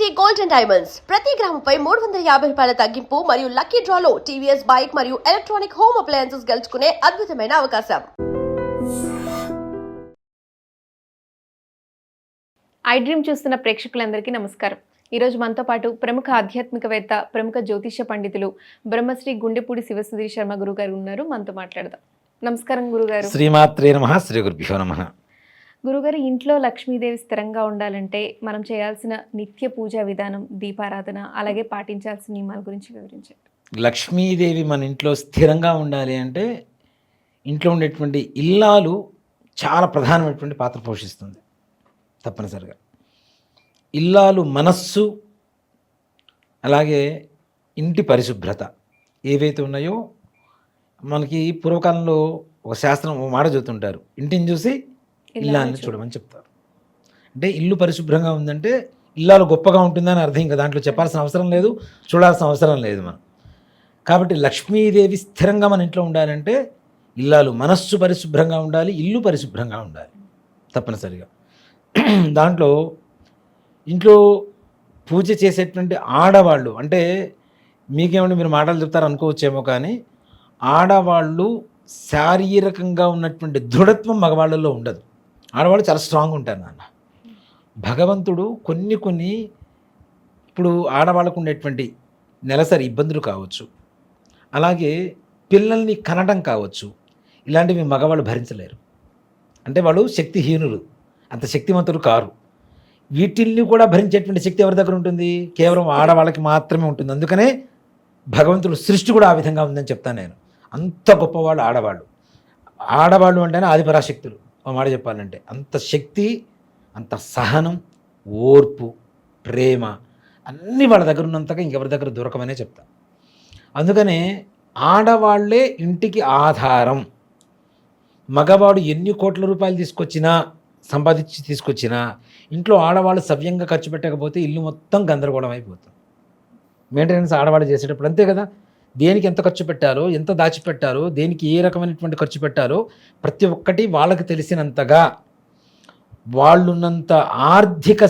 City gold and diamonds ప్రతి గ్రాముపై 350 రూపాయల తగ్గింపు మరియు లక్కీ డ్రాలో టీవీఎస్ బైక్ మరియు ఎలక్ట్రానిక్ హోమ్ అప్లయన్సెస్ గెలుచుకునే అద్భుతమైన అవకాశం. ఐ డ్రీమ్ చూస్తున్న ప్రేక్షకులందరికీ నమస్కారం. ఈరోజు మనతో పాటు ప్రముఖ ఆధ్యాత్మికవేత్త, ప్రముఖ జ్యోతిష పండితులు బ్రహ్మశ్రీ గుండెపూడి శివసుధీర్ శర్మ గురుగారు ఉన్నారు. మనతో మాట్లాడదాం. నమస్కారం గురుగారు. శ్రీమాత్రే నమః. శ్రీ గురుభ్యో నమః. గురుగారు, ఇంట్లో లక్ష్మీదేవి స్థిరంగా ఉండాలంటే మనం చేయాల్సిన నిత్య పూజా విధానం, దీపారాధన, అలాగే పాటించాల్సిన నియమాల గురించి వివరించండి. లక్ష్మీదేవి మన ఇంట్లో స్థిరంగా ఉండాలి అంటే ఇంట్లో ఉండేటువంటి ఇల్లాలు చాలా ప్రధానమైనటువంటి పాత్ర పోషిస్తుంది. తప్పనిసరిగా ఇల్లాలు మనస్సు, అలాగే ఇంటి పరిశుభ్రత ఏవైతే ఉన్నాయో, మనకి పూర్వకాలంలో ఒక శాస్త్రం ఒక మాట చెబుతుంటారు, ఇంటిని చూసి ఇల్లాలని చూడమని చెప్తారు. అంటే ఇల్లు పరిశుభ్రంగా ఉందంటే ఇల్లాలు గొప్పగా ఉంటుందని అర్థం. ఇంకా దాంట్లో చెప్పాల్సిన అవసరం లేదు, చూడాల్సిన అవసరం లేదు మనం. కాబట్టి లక్ష్మీదేవి స్థిరంగా మన ఇంట్లో ఉండాలంటే ఇల్లాలు మనస్సు పరిశుభ్రంగా ఉండాలి, ఇల్లు పరిశుభ్రంగా ఉండాలి తప్పనిసరిగా. దాంట్లో ఇంట్లో పూజ చేసేటువంటి ఆడవాళ్ళు, అంటే మీకేమంటే మీరు మాటలు చెప్తారు అనుకోవచ్చేమో, కానీ ఆడవాళ్ళు శారీరకంగా ఉన్నటువంటి దృఢత్వం మగవాళ్ళలో ఉండదు. ఆడవాళ్ళు చాలా స్ట్రాంగ్ ఉంటారు నాన్న. భగవంతుడు కొన్ని ఇప్పుడు ఆడవాళ్ళకు ఉండేటువంటి నెలసరి ఇబ్బందులు కావచ్చు, అలాగే పిల్లల్ని కనడం కావచ్చు, ఇలాంటివి మగవాళ్ళు భరించలేరు. అంటే వాళ్ళు శక్తిహీనులు, అంత శక్తివంతులు కారు. వీటిల్ని కూడా భరించేటువంటి శక్తి ఎవరి దగ్గర ఉంటుంది? కేవలం ఆడవాళ్ళకి మాత్రమే ఉంటుంది. అందుకనే భగవంతుడు సృష్టి కూడా ఆ విధంగా ఉందని చెప్తాను నేను. అంత గొప్పవాళ్ళు ఆడవాళ్ళు. ఆడవాళ్ళు అంటేనే ఆదిపరాశక్తులు. ఒక మాట చెప్పాలంటే అంత శక్తి, అంత సహనం, ఓర్పు, ప్రేమ అన్నీ వాళ్ళ దగ్గర ఉన్నంతగా ఇంకెవరి దగ్గర దొరకమనే చెప్తా. అందుకనే ఆడవాళ్లే ఇంటికి ఆధారం. మగవాడు ఎన్ని కోట్ల రూపాయలు సంపాదించి తీసుకొచ్చినా ఇంట్లో ఆడవాళ్ళు సవ్యంగా ఖర్చు పెట్టకపోతే ఇల్లు మొత్తం గందరగోళం అయిపోతుంది. మెయింటెనెన్స్ ఆడవాళ్ళు చేసేటప్పుడు అంతే కదా. దేనికి ఎంత ఖర్చు పెట్టాలో, ఎంత దాచిపెట్టాలో, దేనికి ఏ రకమైనటువంటి ఖర్చు పెట్టాలో ప్రతి ఒక్కటి వాళ్ళకి తెలిసినంతగా, వాళ్ళున్నంత ఆర్థిక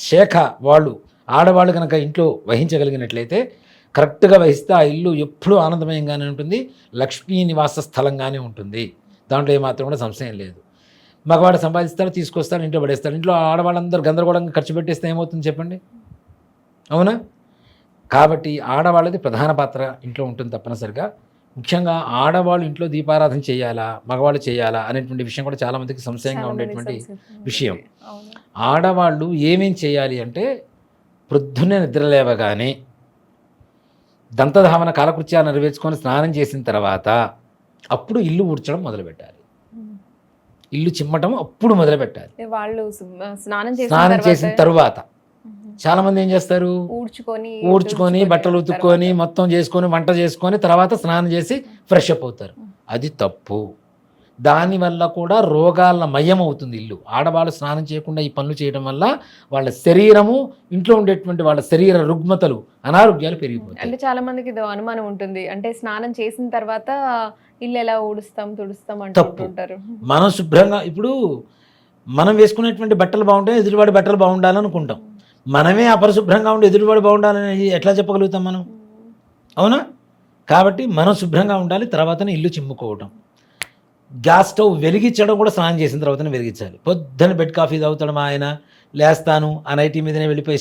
శాఖ వాళ్ళు ఆడవాళ్ళు కనుక ఇంట్లో వహించగలిగినట్లయితే, కరెక్ట్గా వహిస్తే ఆ ఇల్లు ఎప్పుడూ ఆనందమయంగానే ఉంటుంది, లక్ష్మీ నివాస స్థలంగానే ఉంటుంది. దాంట్లో ఏమాత్రం కూడా సంశయం లేదు. మగవాడు సంపాదిస్తాడు, తీసుకొస్తాడు, ఇంట్లో పడేస్తాడు. ఇంట్లో ఆడవాళ్ళందరూ గందరగోళంగా ఖర్చు పెట్టేస్తే ఏమవుతుంది చెప్పండి? అవునా? కాబట్టి ఆడవాళ్ళది ప్రధాన పాత్ర ఇంట్లో ఉంటుంది తప్పనిసరిగా. ముఖ్యంగా ఆడవాళ్ళు ఇంట్లో దీపారాధన చేయాలా, మగవాళ్ళు చేయాలా అనేటువంటి విషయం కూడా చాలామందికి సంశయంగా ఉండేటువంటి విషయం. ఆడవాళ్ళు ఏమేం చేయాలి అంటే, ప్రొద్దున్నే నిద్రలేవగానే దంతధావన కాలకృత్యాలు నెరవేర్చుకొని స్నానం చేసిన తర్వాత అప్పుడు ఇల్లు ఊడ్చడం మొదలుపెట్టాలి. ఇల్లు చిమ్మటం అప్పుడు మొదలుపెట్టాలి. వాళ్ళు స్నానం చేసిన తర్వాత చాలామంది ఏం చేస్తారు, ఊడ్చుకొని బట్టలు ఉతుక్కొని మొత్తం చేసుకొని వంట చేసుకొని తర్వాత స్నానం చేసి ఫ్రెష్ అప్ అవుతారు. అది తప్పు. దానివల్ల కూడా రోగాల మయం అవుతుంది ఇల్లు. ఆడవాళ్ళు స్నానం చేయకుండా ఈ పనులు చేయడం వల్ల వాళ్ళ శరీరము, ఇంట్లో ఉండేటువంటి వాళ్ళ శరీర రుగ్మతలు, అనారోగ్యాలు పెరిగిపోతాయి. అంటే చాలా మందికి ఇది అనుమానం ఉంటుంది, అంటే స్నానం చేసిన తర్వాత ఇల్లు ఎలా ఊడుస్తాం తుడుస్తాం అంటుంటారు. మనం శుభ్రంగా, ఇప్పుడు మనం వేసుకునేటువంటి బట్టలు బాగుంటే ఎదుటివాడి బట్టలు బాగుండాలనుకుంటాం. మనమే అపరిశుభ్రంగా ఉండి ఎదుటివాడు బాగుండాలని ఎట్లా చెప్పగలుగుతాం మనం? అవునా? కాబట్టి మనం శుభ్రంగా ఉండాలి. తర్వాతనే ఇల్లు చిమ్ముకోవటం. గ్యాస్ స్టవ్ వెలిగించడం కూడా స్నానం చేసిన తర్వాతనే వెలిగించాలి. పొద్దున్న బెడ్ కాఫీ తాగుతాడు మా ఆయన, లేస్తాను ఆ నైటీ మీదనే వెళ్ళిపోయి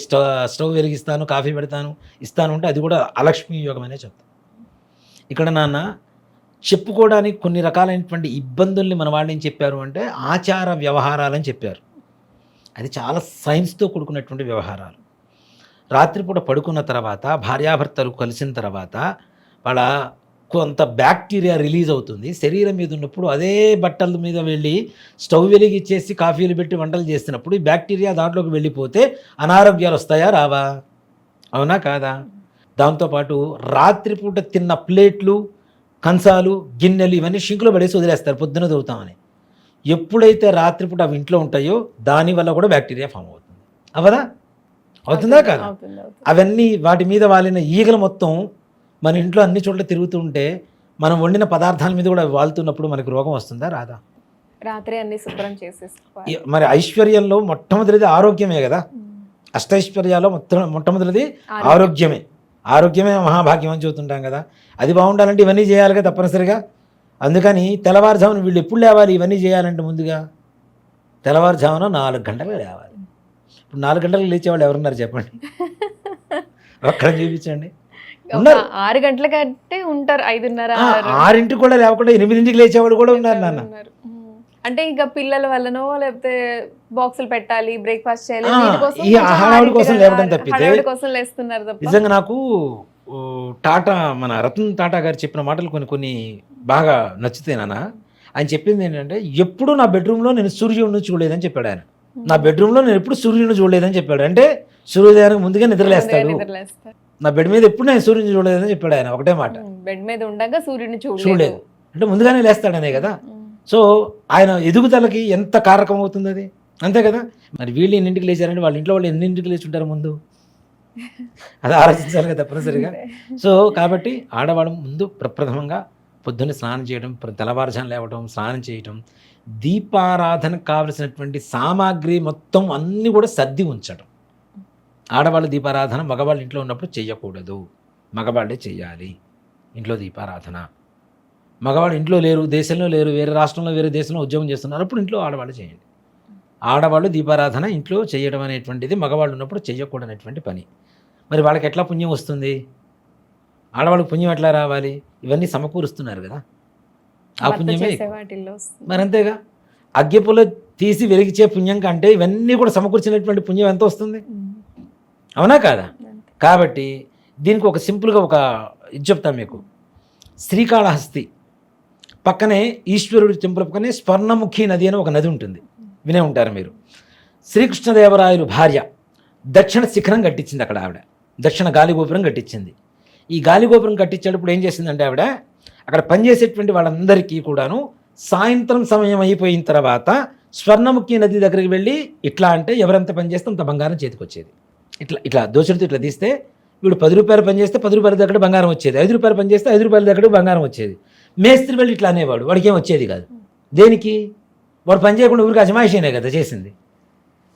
స్టవ్ వెలిగిస్తాను, కాఫీ పెడతాను, ఇస్తాను అంటే అది కూడా అలక్ష్మీ యోగమనే చెప్తాను. ఇక్కడ నాన్న చెప్పుకోవడానికి కొన్ని రకాలైనటువంటి ఇబ్బందుల్ని మన వాళ్ళు ఏం చెప్పారు అంటే ఆచార వ్యవహారాలని చెప్పారు. అది చాలా సైన్స్తో కూడుకున్నటువంటి వ్యవహారాలు. రాత్రిపూట పడుకున్న తర్వాత భార్యాభర్తలు కలిసిన తర్వాత వాళ్ళ కొంత బ్యాక్టీరియా రిలీజ్ అవుతుంది శరీరం మీద ఉన్నప్పుడు. అదే బట్టల మీద వెళ్ళి స్టవ్ వెలిగిచ్చేసి కాఫీలు పెట్టి వంటలు చేస్తున్నప్పుడు ఈ బ్యాక్టీరియా దాంట్లోకి వెళ్ళిపోతే అనారోగ్యాలు వస్తాయా రావా? అవునా కాదా? దాంతోపాటు రాత్రిపూట తిన్న ప్లేట్లు, కంచాలు, గిన్నెలు ఇవన్నీ షింకులో పడేసి వదిలేస్తారు పొద్దున తవ్వుతామని. ఎప్పుడైతే రాత్రిపూట అవి ఇంట్లో ఉంటాయో దానివల్ల కూడా బ్యాక్టీరియా ఫామ్ అవుతుంది. అవదా? అవుతుందా కాదా? అవన్నీ వాటి మీద వాలిన ఈగలు మొత్తం మన ఇంట్లో అన్ని చోట్ల తిరుగుతూ ఉంటే మనం వండిన పదార్థాల మీద కూడా వాళ్తున్నప్పుడు మనకి రోగం వస్తుందా రాదా? రాత్రి అన్ని శుభ్రం చేసేసుకోవాలి. మరి ఐశ్వర్యంలో మొట్టమొదటిది ఆరోగ్యమే కదా. అష్టైశ్వర్యాల్లో మొట్టమొదటిది ఆరోగ్యమే. ఆరోగ్యమే మహాభాగ్యం అని చెబుతుంటాం కదా. అది బాగుండాలంటే ఇవన్నీ చేయాలి కదా తప్పనిసరిగా. అందుకని తెల్లవారుజామున వీళ్ళు ఎప్పుడు లేవాలి ఇవన్నీ చేయాలంటే ముందుగా తెల్లవారుజామున 4 గంటలకు లేవాలి. ఇప్పుడు 4 గంటలకు లేచేవాళ్ళు ఎవరున్నారు చెప్పండి, ఒక్కడని చూపించండి. ఉన్నారు. 6 గంటల కంటే ఉంటారు, 5:30 6 కూడా లేకుండా 8 లేచేవాళ్ళు కూడా ఉన్నారు నాన్న. అంటే ఇక పిల్లల వల్లనో లేకపోతే బాక్సులు పెట్టాలి, బ్రేక్ఫాస్ట్ చేయాలి, ఈ హడావుడి కోసం లేవడం తప్పితే కోసం లేస్తున్నారు తప్ప. నిజంగా నాకు టాటా మన రతన్ టాటా గారు చెప్పిన మాటలు కొన్ని బాగా నచ్చుతాయి నాన్న. ఆయన చెప్పింది ఏంటంటే ఎప్పుడు నా బెడ్రూమ్లో నేను సూర్యుడిని చూడలేదని చెప్పాడు ఆయన. నా బెడ్రూమ్లో నేను ఎప్పుడు సూర్యుడిని చూడలేదని చెప్పాడు. అంటే సూర్యోదయానికి ముందుగా నిద్రలేస్తాడు. నా బెడ్ మీద ఎప్పుడు నేను సూర్యుని చూడలేదని చెప్పాడు ఆయన. ఒకటే మాట, బెడ్ మీద ఉండగా సూర్యుడిని చూడలేదు అంటే ముందుగానే లేస్తాడనే కదా. సో ఆయన ఎదుగుదలకి ఎంత కారకం అవుతుంది అది, అంతే కదా. మరి వీళ్ళు ఎన్నింటికి లేచారంటే వాళ్ళ ఇంట్లో వాళ్ళు ఎన్నింటికి లేచి ఉంటారు ముందు, అది ఆలోచించాలి కదా తప్పనిసరిగా. సో కాబట్టి ఆడవాళ్ళం ముందు ప్రప్రథమంగా పొద్దున్న స్నానం చేయడం, తెల్లవారుజామున లేవడం, స్నానం చేయటం, దీపారాధనకు కావలసినటువంటి సామాగ్రి మొత్తం అన్నీ కూడా సర్ది ఉంచడం. ఆడవాళ్ళు దీపారాధన మగవాళ్ళు ఇంట్లో ఉన్నప్పుడు చేయకూడదు, మగవాళ్ళే చేయాలి ఇంట్లో దీపారాధన. మగవాళ్ళు ఇంట్లో లేరు, దేశంలో లేరు, వేరే రాష్ట్రంలో వేరే దేశంలో ఉద్యోగం చేస్తున్నారు, అప్పుడు ఇంట్లో ఆడవాళ్ళు చేయండి. ఆడవాళ్ళు దీపారాధన ఇంట్లో చేయడం అనేటువంటిది మగవాళ్ళు ఉన్నప్పుడు చేయకూడనటువంటి పని. మరి వాళ్ళకి ఎట్లా పుణ్యం వస్తుంది, ఆడవాళ్ళకి పుణ్యం ఎట్లా రావాలి? ఇవన్నీ సమకూరుస్తున్నారు కదా, ఆ పుణ్యమే. మరి అంతేగా, అగ్గిపుల్ల తీసి వెలిగించే పుణ్యం కంటే ఇవన్నీ కూడా సమకూర్చినటువంటి పుణ్యం ఎంత వస్తుంది, అవునా కాదా? కాబట్టి దీనికి ఒక సింపుల్గా ఒక ఇది చెప్తాను మీకు. శ్రీకాళహస్తి పక్కనే ఈశ్వరుడి టెంపుల్ పక్కనే స్వర్ణముఖి నది అని ఒక నది ఉంటుంది, వినే ఉంటారు మీరు. శ్రీకృష్ణదేవరాయలు భార్య దక్షిణ శిఖరం కట్టించింది అక్కడ. ఆవిడ దక్షిణ గాలిగోపురం కట్టించింది. ఈ గాలిగోపురం కట్టించేటప్పుడు ఏం చేసిందంటే ఆవిడ అక్కడ పనిచేసేటువంటి వాళ్ళందరికీ కూడాను సాయంత్రం సమయం అయిపోయిన తర్వాత స్వర్ణముఖి నది దగ్గరికి వెళ్ళి ఇట్లా అంటే ఎవరెంత పని చేస్తే అంత బంగారం చేతికి వచ్చేది. ఇట్లా ఇట్లా దోచుడితో ఇట్లా తీస్తే వీడు 10 రూపాయలు పని చేస్తే 10 రూపాయల దగ్గర బంగారం వచ్చేది, 5 రూపాయలు పని చేస్తే 5 రూపాయల దగ్గర బంగారం వచ్చేది. మేస్త్రి వెళ్ళి ఇట్లా అనేవాడు, వాడికి ఏం వచ్చేది కాదు. దేనికి? వాడు పని చేయకుండా ఊరికి అజమాయిషీనే కదా చేసింది.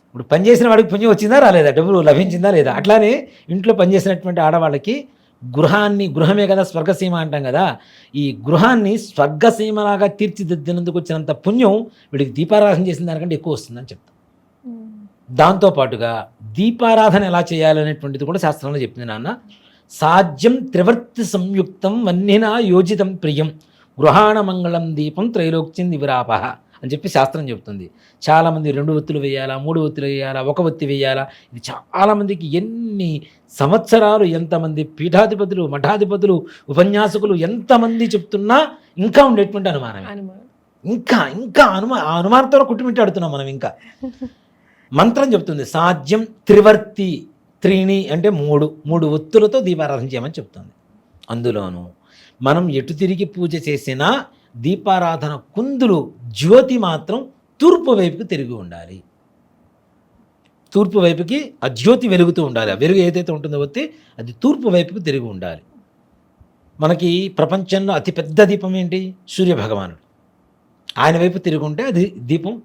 ఇప్పుడు పని చేసిన వాడికి పుణ్యం వచ్చిందా రాలేదా, డబ్బులు లభించిందా లేదా? అట్లానే ఇంట్లో పనిచేసినటువంటి ఆడవాళ్ళకి గృహమే కదా స్వర్గసీమ అంటాం కదా, ఈ గృహాన్ని స్వర్గసీమలాగా తీర్చిదిద్దినందుకు వచ్చినంత పుణ్యం వీడికి దీపారాధన చేసిన దానికంటే ఎక్కువ వస్తుందని చెప్తాం. దాంతోపాటుగా దీపారాధన ఎలా చేయాలనేటువంటిది కూడా శాస్త్రంలో చెప్పింది నాన్న. సాధ్యం త్రివర్తి సంయుక్తం వన్నినా యోజితం ప్రియం గృహాణ మంగళం దీపం త్రైలోక్యం దివిరాపహ అని చెప్పి శాస్త్రం చెబుతుంది. చాలామంది 2 ఒత్తులు వేయాలా, 3 ఒత్తులు వేయాలా, 1 ఒత్తి వేయాలా, ఇది చాలామందికి ఎన్ని సంవత్సరాలు, ఎంతమంది పీఠాధిపతులు, మఠాధిపతులు, ఉపన్యాసకులు ఎంతమంది చెప్తున్నా ఇంకా ఉండేటువంటి అనుమానమే. ఇంకా అనుమానంతో కుట్టుమిట్టాడుతున్నాం మనం. ఇంకా మంత్రం చెప్తుంది సాధ్యం త్రివర్తి, త్రీణి అంటే 3 ఒత్తులతో దీపారాధన చేయమని చెప్తుంది. అందులోనూ మనం ఎటు తిరిగి పూజ చేసినా దీపారాధన కుందులు జ్యోతి మాత్రం తూర్పు వైపుకి తిరిగి ఉండాలి. తూర్పు వైపుకి ఆ జ్యోతి వెలుగుతూ ఉండాలి. ఆ వెలుగు ఏదైతే ఉంటుందో ఒత్తి అది తూర్పు వైపుకి తిరిగి ఉండాలి. మనకి ప్రపంచంలో అతిపెద్ద దీపం ఏంటి? సూర్యభగవానుడు. ఆయన వైపు తిరిగి ఉంటే అది దీపం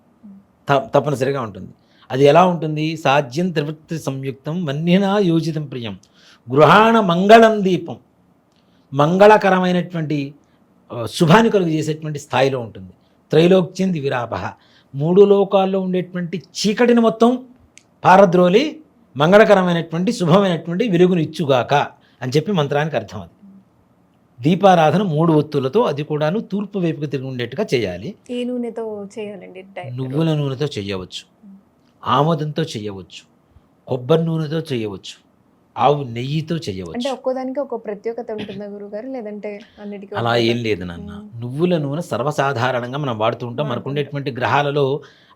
తప్పనిసరిగా ఉంటుంది. అది ఎలా ఉంటుంది? సాధ్యం త్రివృత్తి సంయుక్తం వన్నినా యోజితం ప్రియం గృహాణ మంగళం దీపం. మంగళకరమైనటువంటి శుభాన్ని కలుగు చేసేటువంటి స్థాయిలో ఉంటుంది. త్రైలోక్యం దివిరాపహ 3 లోకాల్లో ఉండేటువంటి చీకటిని మొత్తం పారద్రోలి మంగళకరమైనటువంటి శుభమైనటువంటి వెలుగును ఇచ్చుగాక అని చెప్పి మంత్రానికి అర్థం. అది దీపారాధన 3 ఒత్తులతో, అది కూడాను తూర్పు వైపుకి తిరిగి ఉండేట్టుగా చేయాలి. ఏ నూనెతో చేయాలండి? నువ్వుల నూనెతో చేయవచ్చు, ఆముదంతో చేయవచ్చు, కొబ్బరి నూనెతో చేయవచ్చు, ఆవు నెయ్యితో చేయవచ్చు. అంటే ఒక్కోదానికి ఒక ప్రత్యేకత ఉంటుందా గురుగారు, లేదంటే అన్నిటికీ అలా ఏం లేదు నాన్న. నువ్వుల నూనె సర్వసాధారణంగా మనం వాడుతూ ఉంటాం. మనకు ఉండేటువంటి గ్రహాలలో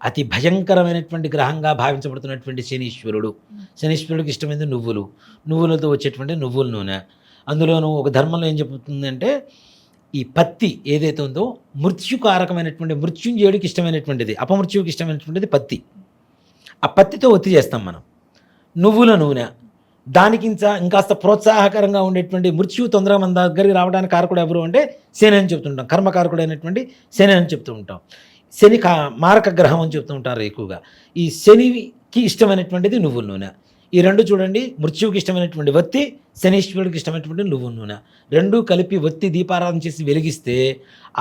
అతి భయంకరమైనటువంటి గ్రహంగా భావించబడుతున్నటువంటి శనీశ్వరుడికి ఇష్టమైనది నువ్వులతో వచ్చేటువంటి నువ్వుల నూనె. అందులోనూ ఒక ధర్మంలో ఏం చెబుతుందంటే ఈ పత్తి ఏదైతే ఉందో మృత్యుకారకమైనటువంటి, మృత్యుంజయుడికి ఇష్టమైనటువంటిది, అపమృత్యువుకి ఇష్టమైనటువంటిది పత్తి. ఆ పత్తితో ఒత్తి చేస్తాం మనం. నువ్వుల నూనె దానికి ఇంకాస్త ప్రోత్సాహకరంగా ఉండేటువంటి, మృత్యు తొందరగా మన దగ్గరికి రావడానికి కారకుడు ఎవరు అంటే శని అని చెప్తుంటాం. కర్మకారకుడు అయినటువంటి శని అని చెప్తూ ఉంటాం. శని మారక గ్రహం అని చెప్తూ ఉంటారు ఎక్కువగా. ఈ శనికి ఇష్టమైనటువంటిది నువ్వుల నూనె. ఈ రెండు చూడండి, మృత్యువుకి ఇష్టమైనటువంటి వత్తి, శనీశ్వరుడికి ఇష్టమైనటువంటి నువ్వు నూనె, రెండూ కలిపి వత్తి దీపారాధన చేసి వెలిగిస్తే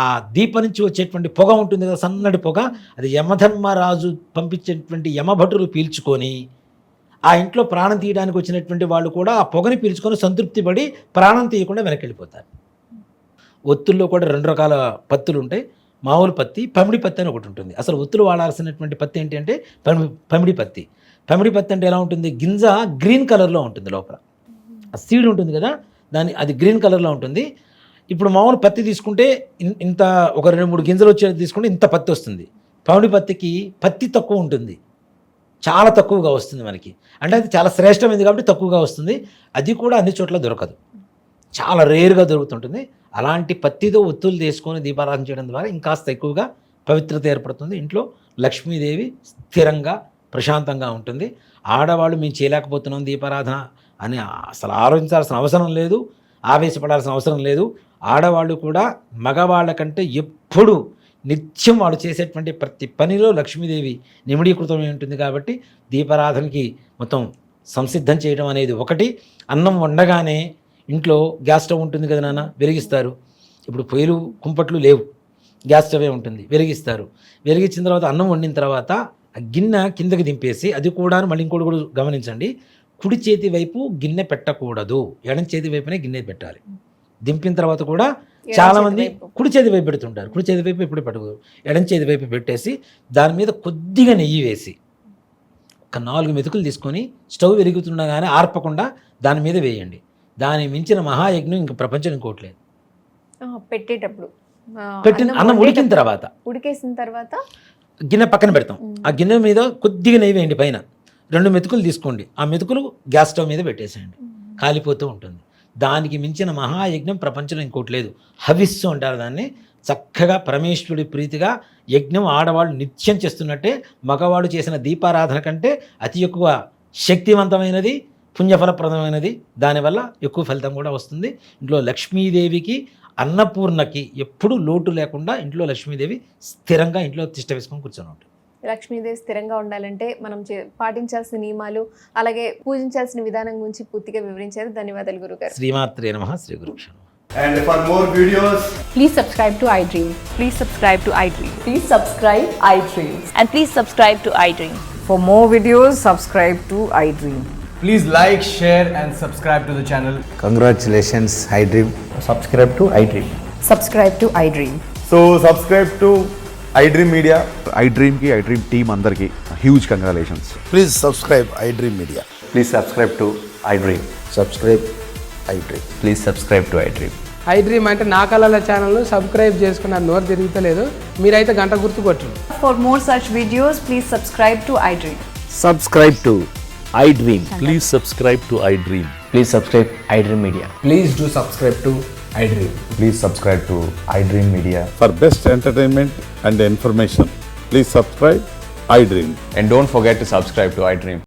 ఆ దీపం నుంచి వచ్చేటువంటి పొగ ఉంటుంది కదా, సన్నటి పొగ, అది యమధర్మరాజు పంపించేటువంటి యమభటులు పీల్చుకొని ఆ ఇంట్లో ప్రాణం తీయడానికి వచ్చినటువంటి వాళ్ళు కూడా ఆ పొగని పీల్చుకొని సంతృప్తి పడి ప్రాణం తీయకుండా వెనక్కి వెళ్ళిపోతారు. ఒత్తుల్లో కూడా 2 రకాల పత్తులు ఉంటాయి. మామూలు పత్తి, పమిడి పత్తి అని ఒకటి ఉంటుంది. అసలు ఒత్తులు వాడాల్సినటువంటి పత్తి ఏంటి అంటే పమిడి పత్తి. పమిడి పత్తి అంటే ఎలా ఉంటుంది, గింజ గ్రీన్ కలర్లో ఉంటుంది, లోపల ఆ సీడ్ ఉంటుంది కదా, అది గ్రీన్ కలర్లో ఉంటుంది. ఇప్పుడు మామూలు పత్తి తీసుకుంటే ఇంత ఒక 2-3 గింజలు వచ్చేది తీసుకుంటే ఇంత పత్తి వస్తుంది. పమిడి పత్తికి పత్తి తక్కువ ఉంటుంది, చాలా తక్కువగా వస్తుంది మనకి. అంటే అది చాలా శ్రేష్టమైనది కాబట్టి తక్కువగా వస్తుంది. అది కూడా అన్ని చోట్ల దొరకదు, చాలా రేరుగా దొరుకుతుంటుంది. అలాంటి పత్తితో ఒత్తులు తీసుకొని దీపారాధన చేయడం ద్వారా ఇంకాస్త ఎక్కువగా పవిత్రత ఏర్పడుతుంది. ఇంట్లో లక్ష్మీదేవి స్థిరంగా ప్రశాంతంగా ఉంటుంది. ఆడవాళ్ళు మేము చేయలేకపోతున్నాం దీపారాధన అని అసలు ఆలోచించాల్సిన అవసరం లేదు, ఆవేశపడాల్సిన అవసరం లేదు. ఆడవాళ్ళు కూడా మగవాళ్ళ కంటే ఎప్పుడు నిత్యం వాళ్ళు చేసేటువంటి ప్రతి పనిలో లక్ష్మీదేవి నిమిడీకృతమై ఉంటుంది. కాబట్టి దీపారాధనకి మొత్తం సంసిద్ధం చేయడం అనేది ఒకటి. అన్నం వండగానే ఇంట్లో గ్యాస్ స్టవ్ ఉంటుంది కదా నాన్న, వెలిగిస్తారు. ఇప్పుడు పొయ్యిలు కుంపట్లు లేవు, గ్యాస్ స్టవే ఉంటుంది, వెలిగిస్తారు. వెలిగించిన తర్వాత అన్నం వండిన తర్వాత ఆ గిన్నె కిందకి దింపేసి, అది కూడా మళ్ళీ ఇంకోటి కూడా గమనించండి, కుడి చేతి వైపు గిన్నె పెట్టకూడదు, ఎడం చేతి వైపునే గిన్నె పెట్టాలి. దింపిన తర్వాత కూడా చాలామంది కుడి చేతి వైపు పెడుతుంటారు. కుడి చేతి వైపు ఎప్పుడు పెట్టకూడదు, ఎడం చేతి వైపు పెట్టేసి దాని మీద కొద్దిగా నెయ్యి వేసి ఒక 4 మెతుకులు తీసుకొని స్టవ్ వెలుగుతుండగానే ఆర్పకుండా దాని మీద వేయండి. దాని మించిన మహాయజ్ఞం ఇంక ప్రపంచం ఇంకోట్లేదు. పెట్టేటప్పుడు అన్నం ఉడికిన తర్వాత, ఉడికేసిన తర్వాత గిన్నె పక్కన పెడతాం. ఆ గిన్నె మీద కొద్దిగా నెయ్యి వేయండి, పైన 2 మెతుకులు తీసుకోండి, ఆ మెతుకులు గ్యాస్ స్టవ్ మీద పెట్టేసేయండి, కాలిపోతూ ఉంటుంది. దానికి మించిన మహాయజ్ఞం ప్రపంచంలో ఇంకోటి లేదు. హవిస్సు అంటారు దాన్ని. చక్కగా పరమేశ్వరుడి ప్రీతిగా యజ్ఞం ఆడవాళ్ళు నిత్యం చేస్తున్నట్టే మగవాళ్ళు చేసిన దీపారాధన కంటే అతి ఎక్కువ శక్తివంతమైనది, పుణ్యఫలప్రదమైనది. దానివల్ల ఎక్కువ ఫలితం కూడా వస్తుంది. ఇంట్లో లక్ష్మీదేవికి, అన్నపూర్ణకి ఎప్పుడూ లోటు లేకుండా ఇంట్లో లక్ష్మీదేవి స్థిరంగా ఇంట్లో తిష్ట వేసుకొని కూర్చొని ఉంటుంది. లక్ష్మీదేవి స్థిరంగా ఉండాలంటే మనం పాటించాల్సిన నియమాలు, అలాగే పూజించాల్సిన విధానం గురించి పూర్తిగా వివరించారు. ధన్యవాదాలు గురుగారు. శ్రీమాత్రే నమః. శ్రీ గురుభ్యో నమః. And for more videos, Please subscribe to iDream. Please subscribe to iDream. Please subscribe iDream. And please subscribe to iDream. For more videos, subscribe to iDream. please like, share and subscribe to the channel. Congratulations, iDream. Subscribe to iDream. Subscribe to iDream. So subscribe to iDream Media. iDream ki iDream team andarki huge congratulations. Please subscribe iDream Media. Please subscribe to iDream. Subscribe iDream. Please subscribe to iDream. iDream అంటే నా కళల ఛానల్ను subscribe చేసుకున్న నోరు తిరుగుతలేదు, మీరైతే గంట గుర్తు కొట్టండి. For more such videos, please subscribe to iDream. Subscribe to iDream. Please subscribe to iDream. Please subscribe iDream Media. Please do subscribe to iDream. Please subscribe to iDream Media. For best entertainment and information, please subscribe iDream. And don't forget to subscribe to iDream.